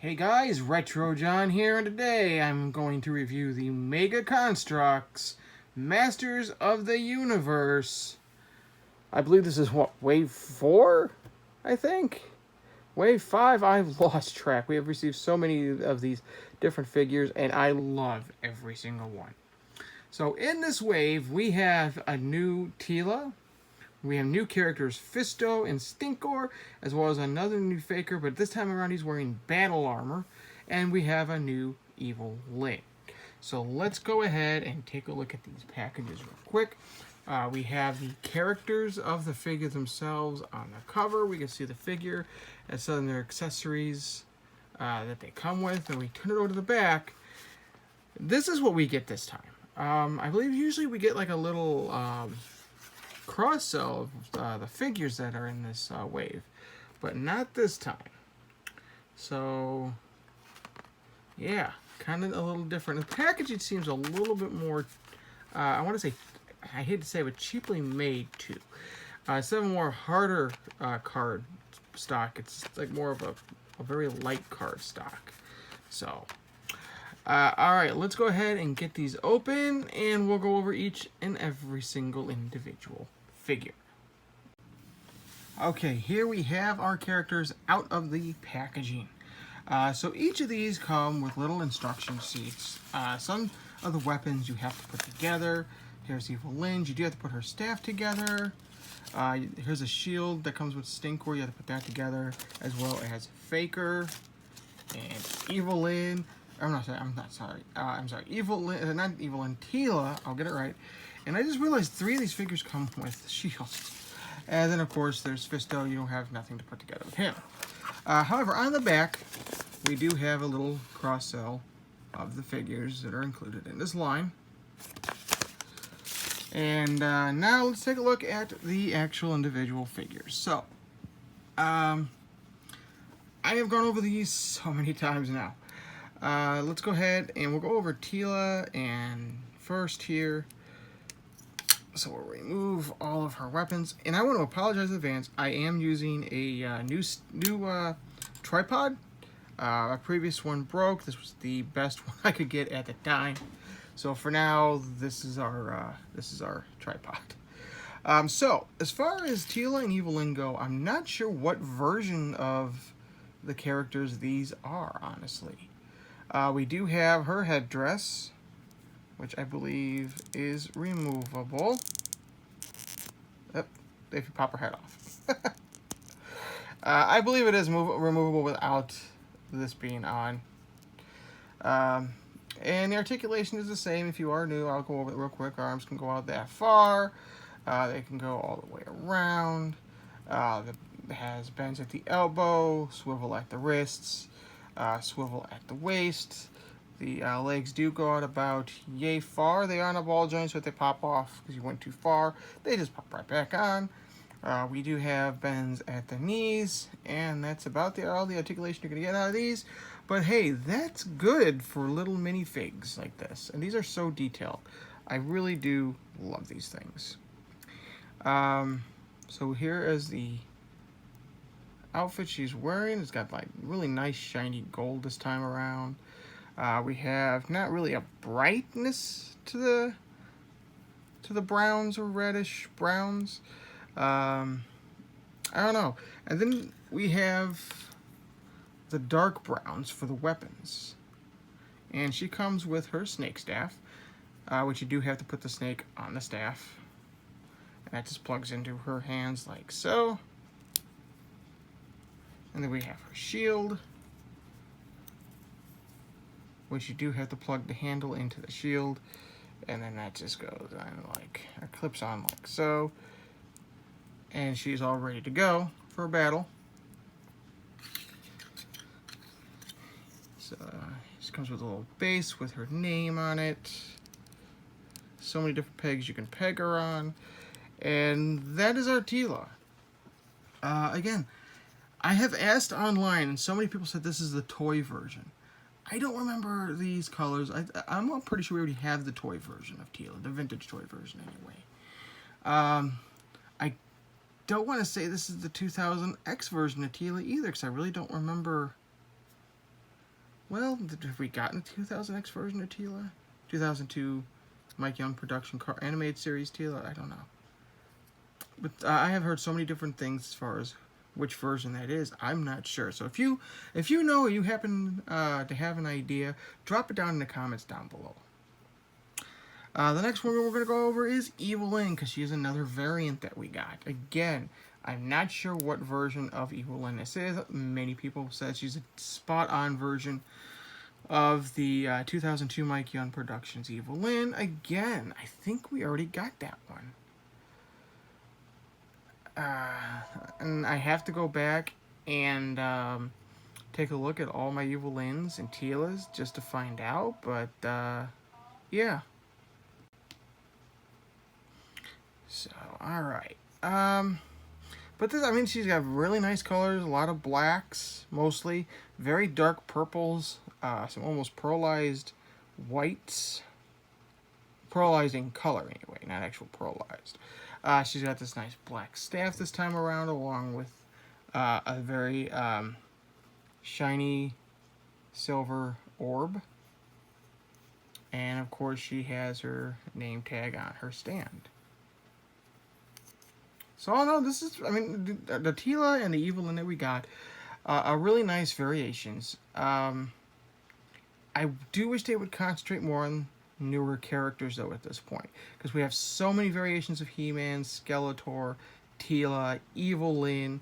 Hey guys, Retro John here, and today I'm going to review the Mega Construx Masters of the Universe. I believe this is what, Wave 4? I think? Wave 5? I've lost track. We have received so many of these different figures, and I love every single one. So in this wave, we have a new Tilda. We have new characters Fisto and Stinkor, as well as another new faker, but this time around he's wearing battle armor. And we have a new Evil Lyn. So let's go ahead and take a look at these packages real quick. We have the characters of the figure themselves on the cover. We can see the figure and some of their accessories that they come with. And we turn it over to the back. This is what we get this time. I believe usually we get like a little cross-sell of the figures that are in this wave, but not this time. So yeah, kind of a little different. The packaging seems a little bit more, I want to say, I hate to say, but cheaply made too. Instead of a more harder card stock, it's like more of a very light card stock. So alright, let's go ahead and get these open, and we'll go over each and every single individual figure. Okay, here we have our characters out of the packaging. So each of these come with little instruction sheets. Some of the weapons you have to put together. Here's Evil Lyn. You do have to put her staff together. Here's a shield that comes with Stinkor. You have to put that together, as well as Faker and Evil Lyn. I'm sorry. Evil Lyn, not Evil Lyn, Tilda. I'll get it right. And I just realized 3 of these figures come with shields. And then, of course, there's Fisto. You don't have nothing to put together with him. However, on the back, we do have a little cross-sell of the figures that are included in this line. And now let's take a look at the actual individual figures. So, I have gone over these so many times now. Let's go ahead and we'll go over Tilda and first here. So we'll remove all of her weapons. And I want to apologize in advance. I am using a new tripod. A previous one broke. This was the best one I could get at the time. So for now, this is our tripod. So as far as Tilda and Evil Lyn go, I'm not sure what version of the characters these are, honestly. We do have her headdress, which I believe is removable. Yep, if you pop her head off. I believe it is removable without this being on. And the articulation is the same. If you are new, I'll go over it real quick. Arms can go out that far. They can go all the way around. It has bends at the elbow, swivel at the wrists, swivel at the waist. The legs do go out about yay far. They aren't a ball joint, so if they pop off because you went too far, they just pop right back on. We do have bends at the knees, and that's about all the articulation you're going to get out of these. But hey, that's good for little minifigs like this. And these are so detailed. I really do love these things. So here is the outfit she's wearing. It's got like really nice shiny gold this time around. We have not really a brightness to the browns or reddish browns. I don't know. And then we have the dark browns for the weapons. And she comes with her snake staff, which you do have to put the snake on the staff. And that just plugs into her hands like so. And then we have her shield, which you do have to plug the handle into the shield. And then that just goes on like, or clips on like so. And she's all ready to go for a battle. So this comes with a little base with her name on it. So many different pegs you can peg her on. And that is our Tilda. Again, I have asked online, and so many people said this is the toy version. I don't remember these colors. I'm pretty sure we already have the toy version of Tilda, the vintage toy version anyway. I don't want to say this is the 2000X version of Tilda either, because I really don't remember Well, have we gotten the 2000X version of Tila? 2002 Mike Young production car animated series Tila? I don't know. But I have heard so many different things as far as which version that is. I'm not sure. So if you know, or you happen to have an idea, drop it down in the comments down below. The next one we're going to go over is Evelyn, because she's another variant that we got. Again, I'm not sure what version of Evelyn this is. Many people said she's a spot-on version of the 2002 Mike Young Productions Evelyn. Again, I think we already got that one. And I have to go back and take a look at all my Evelyns and Tilas just to find out, but yeah. So, alright. But this, I mean, she's got really nice colors, a lot of blacks, mostly. Very dark purples, some almost pearlized whites. Pearlized in color, anyway, not actual pearlized. She's got this nice black staff this time around, along with a very shiny silver orb. And, of course, she has her name tag on her stand. So, no, this is, I mean, the Tila and the Evelyn that we got are really nice variations. I do wish they would concentrate more on newer characters, though, at this point. Because we have so many variations of He-Man, Skeletor, Tila, Evelyn.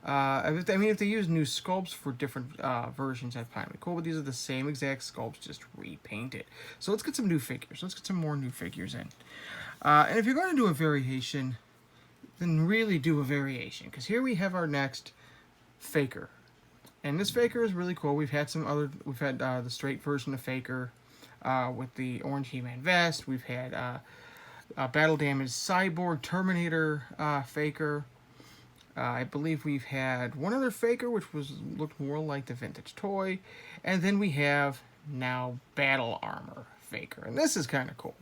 I mean, if they use new sculpts for different versions, I'd find it cool. But these are the same exact sculpts, just repainted. So let's get some new figures. Let's get some more new figures in. And if you're going to do a variation, then really do a variation, because here we have our next Faker, and this Faker is really cool. We've had the straight version of Faker with the orange He-Man vest. We've had battle damaged cyborg Terminator Faker. I believe we've had one other Faker, which looked more like the vintage toy, and then we have now battle armor Faker, and this is kind of cool.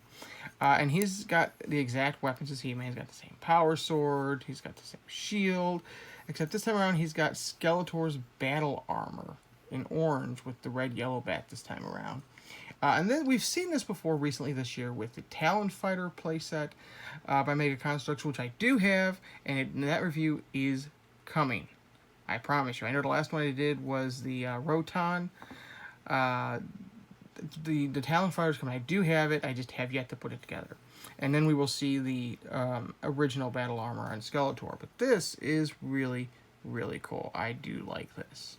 And he's got the exact weapons as He-Man. He's got the same power sword. He's got the same shield. Except this time around, he's got Skeletor's battle armor in orange with the red yellow bat this time around. And then we've seen this before recently this year with the Talon Fighter playset by Mega Construx, which I do have. And that review is coming. I promise you. I know the last one I did was the Roton. The Talon Fighter's coming. I do have it. I just have yet to put it together. And then we will see the original battle armor on Skeletor. But this is really, really cool. I do like this.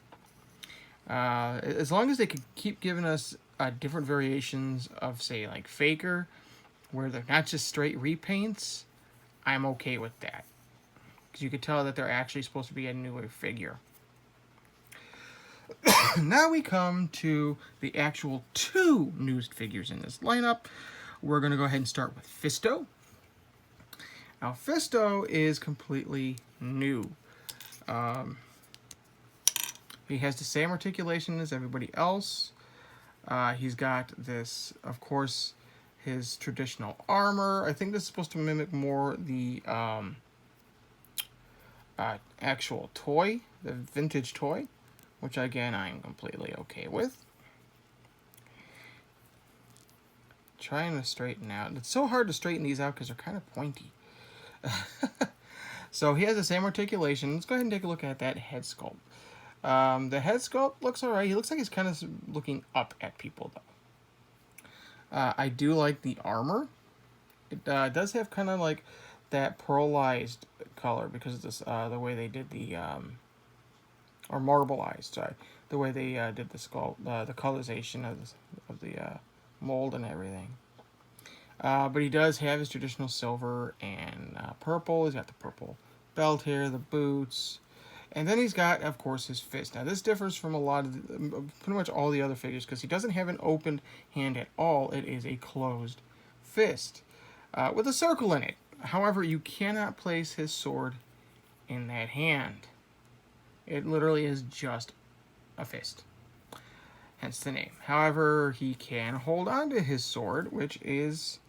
As long as they could keep giving us different variations of, say, like Faker, where they're not just straight repaints, I'm okay with that. Because you could tell that they're actually supposed to be a newer figure. Now we come to the actual two newest figures in this lineup. We're going to go ahead and start with Fisto. Now, Fisto is completely new. He has the same articulation as everybody else. He's got this, of course, his traditional armor. I think this is supposed to mimic more the actual toy, the vintage toy, which again I'm completely okay with. Trying to straighten out. It's so hard to straighten these out because they're kind of pointy. So he has the same articulation. Let's go ahead and take a look at that head sculpt. The head sculpt looks alright. He looks like he's kind of looking up at people, though. I do like the armor. It does have kind of like that pearlized color because of this, the way they did the, or marbleized, sorry, the way they did the sculpt, the colorization of the mold and everything. But he does have his traditional silver and purple. He's got the purple belt here, the boots. And then he's got, of course, his fist. Now, this differs from a lot of, pretty much all the other figures, because he doesn't have an open hand at all. It is a closed fist with a circle in it. However, you cannot place his sword in that hand. It literally is just a fist. Hence the name. However, he can hold on to his sword, which is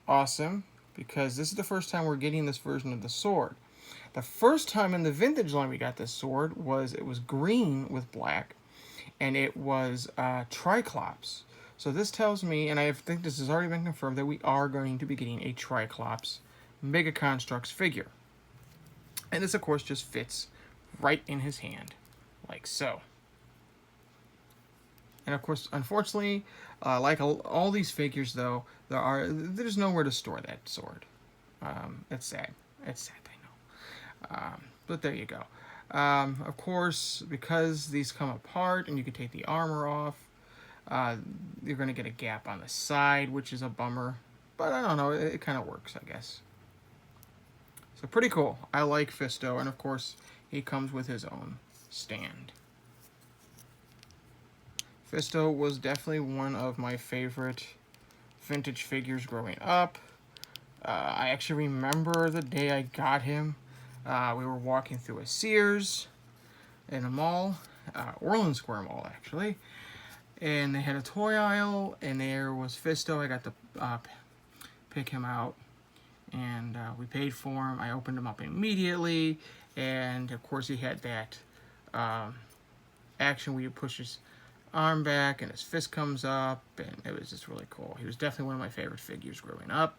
awesome, because this is the first time we're getting this version of the sword. The first time in the vintage line we got this sword was, it was green with black, and it was Triclops. So this tells me, and I think this has already been confirmed, that we are going to be getting a Triclops Mega Construx figure. And this, of course, just fits right in his hand, like so. And of course, unfortunately, like all these figures, though, there's nowhere to store that sword. It's sad. It's sad, I know. But there you go. Of course, because these come apart and you can take the armor off, you're going to get a gap on the side, which is a bummer. But I don't know, it kind of works, I guess. So pretty cool. I like Fisto, and of course, he comes with his own stand. Fisto was definitely one of my favorite vintage figures growing up. I actually remember the day I got him. We were walking through a Sears in a mall, Orland Square Mall actually, and they had a toy aisle, and there was Fisto. I got to pick him out, and we paid for him. I opened him up immediately, and of course he had that action where you push his arm back and his fist comes up, and it was just really cool. He was definitely one of my favorite figures growing up.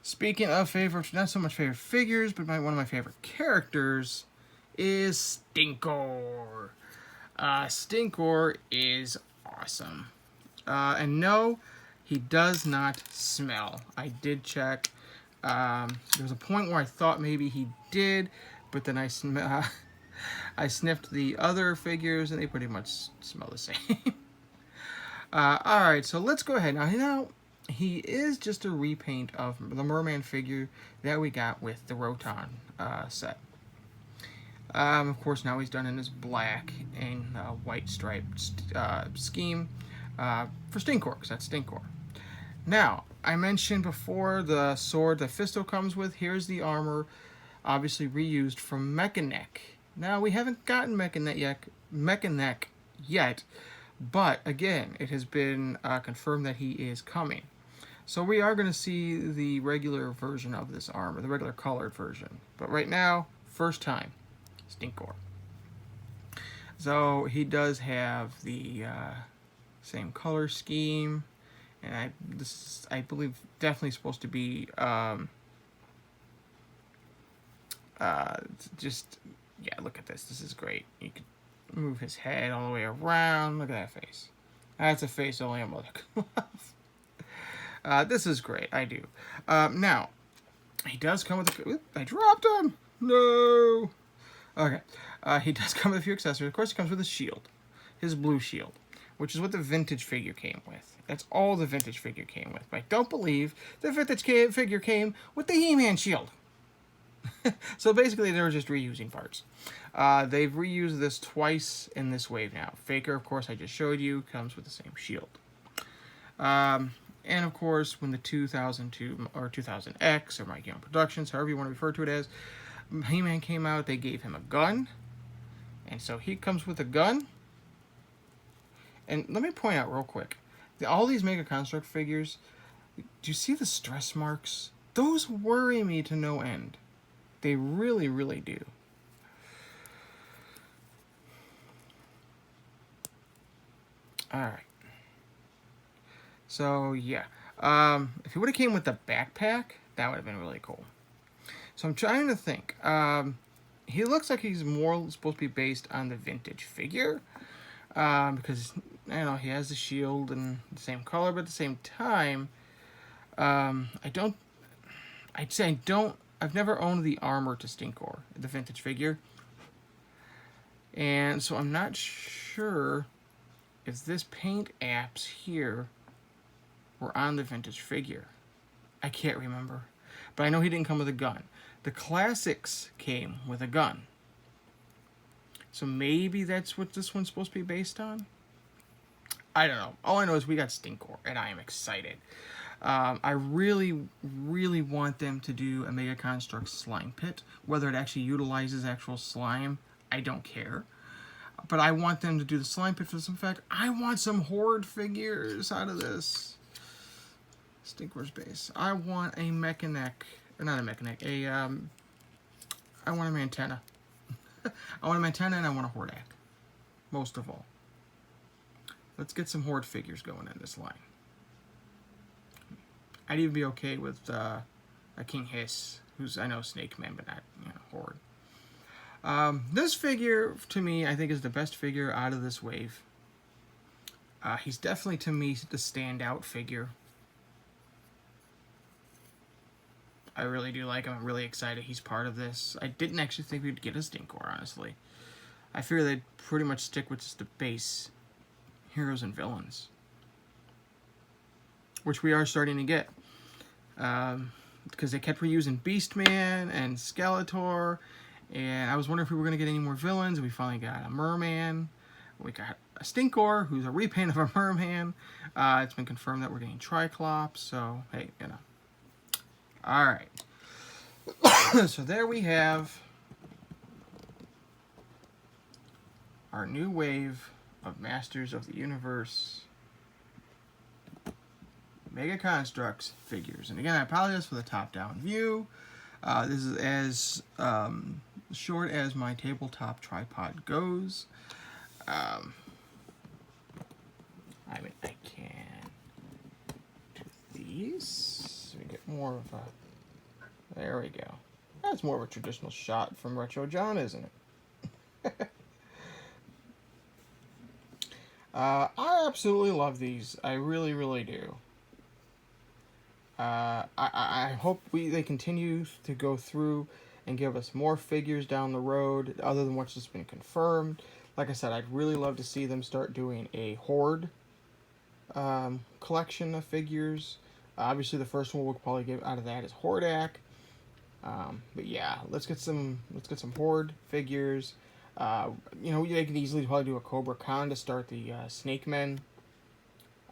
Speaking of favorites, not so much favorite figures, but one of my favorite characters is Stinkor. Stinkor is awesome. And no, he does not smell. I did check. There was a point where I thought maybe he did, but then I sniffed the other figures, and they pretty much smell the same. Alright, so let's go ahead. Now, he is just a repaint of the Merman figure that we got with the Roton set. Of course, now he's done in his black and white striped scheme for Stinkor, because that's Stinkor. Now, I mentioned before the sword that Fisto comes with. Here's the armor, obviously reused from Mechanic. Now, we haven't gotten Mechanic yet, but again, it has been confirmed that he is coming. So we are going to see the regular version of this armor, the regular colored version. But right now, first time, Stinkor. So he does have the same color scheme, and this is, I believe, definitely supposed to be just, yeah, look at this. This is great. You can move his head all the way around. Look at that face. That's a face only a mother could love. This is great. I do. Now, he does come with a... I dropped him! No! Okay. He does come with a few accessories. Of course, he comes with a shield. His blue shield, which is what the vintage figure came with. That's all the vintage figure came with. But I don't believe the vintage figure came with the He-Man shield. So basically, they were just reusing parts. They've reused this twice in this wave now. Faker, of course, I just showed you, comes with the same shield. And of course, when the 2002 or 2000X or Mega Productions, however you want to refer to it as, He-Man came out, they gave him a gun. And so he comes with a gun. And let me point out real quick, all these Mega Construx figures, do you see the stress marks? Those worry me to no end. They really, really do. Alright. So, yeah. If he would have came with the backpack, that would have been really cool. So I'm trying to think. He looks like he's more supposed to be based on the vintage figure. Because, you know, he has the shield and the same color, but at the same time, I've never owned the armor to Stinkor, the vintage figure. And so I'm not sure if this paint apps here were on the vintage figure. I can't remember. But I know he didn't come with a gun. The classics came with a gun. So maybe that's what this one's supposed to be based on? I don't know. All I know is we got Stinkor, and I am excited. I really, really want them to do a Mega Construx slime pit. Whether it actually utilizes actual slime, I don't care. But I want them to do the slime pit for some fact. I want some Horde figures out of this. Stinkor's base. I want a Mechanic. Or not a Mechanic. I want a Mantenna. I want a Mantenna and I want a Hordak. most of all. Let's get some Horde figures going in this line. I'd even be okay with a King Hiss, who's, I know, Snake Man, but not, Horde. This figure, to me, I think is the best figure out of this wave. He's definitely, to me, the standout figure. I really do like him. I'm really excited he's part of this. I didn't actually think we'd get a Stinkor, honestly. I figure they'd pretty much stick with just the base heroes and villains, which we are starting to get. Because they kept reusing Beastman and Skeletor, and I was wondering if we were going to get any more villains. We finally got a Merman. We got a Stinkor, who's a repaint of a Merman. It's been confirmed that we're getting Triclops, so hey, Alright. So there we have our new wave of Masters of the Universe Mega Construx figures. And again, I apologize for the top-down view. This is as short as my tabletop tripod goes. I mean, I can do these. So we get more of a... There we go. That's more of a traditional shot from Retro John, isn't it? I absolutely love these. I really, really do. I hope they continue to go through and give us more figures down the road, other than what's just been confirmed. Like I said, I'd really love to see them start doing a Horde collection of figures. Obviously, the first one we'll probably get out of that is Hordak. But yeah, let's get some Horde figures. They could easily probably do a Cobra Khan to start the Snake Men.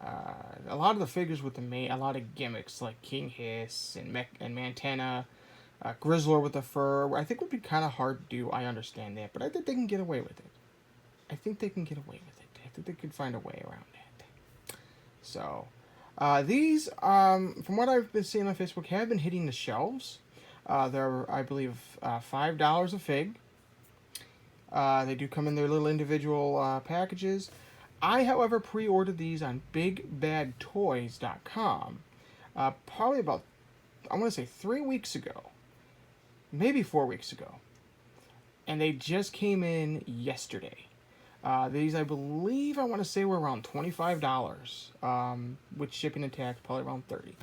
A lot of the figures with a lot of gimmicks like King Hiss and Mantana, Grizzlor with the fur, I think would be kind of hard to do. I understand that, but I think they can get away with it. I think they can could find a way around it. So, these, from what I've been seeing on Facebook, have been hitting the shelves. They're, I believe, $5 a fig. They do come in their little individual packages. I, however, pre-ordered these on BigBadToys.com probably about, I want to say 3 weeks ago. Maybe 4 weeks ago. And they just came in yesterday. These, I believe, I want to say were around $25. With shipping and tax, probably around $30.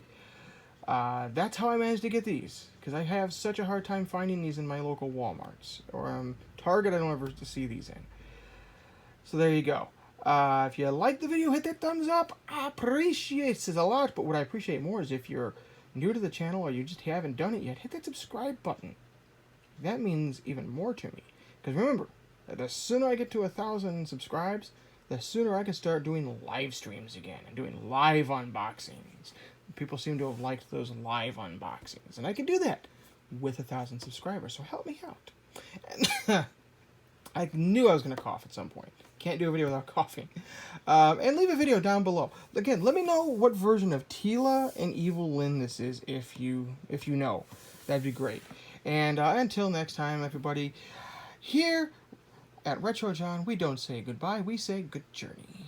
That's how I managed to get these. Because I have such a hard time finding these in my local Walmarts. Or Target, I don't ever see these in. So there you go. If you like the video, hit that thumbs up. I appreciate it a lot. But what I appreciate more is if you're new to the channel or you just haven't done it yet, hit that subscribe button. That means even more to me. Because remember, the sooner I get to 1,000 subscribes, the sooner I can start doing live streams again and doing live unboxings. People seem to have liked those live unboxings. And I can do that with 1,000 subscribers. So help me out. And I knew I was going to cough at some point. Can't do a video without coughing. And leave a video down below. Again, let me know what version of Tila and Evil Lyn this is if you know. That'd be great. And until next time, everybody, here at Retro John, we don't say goodbye, we say good journey.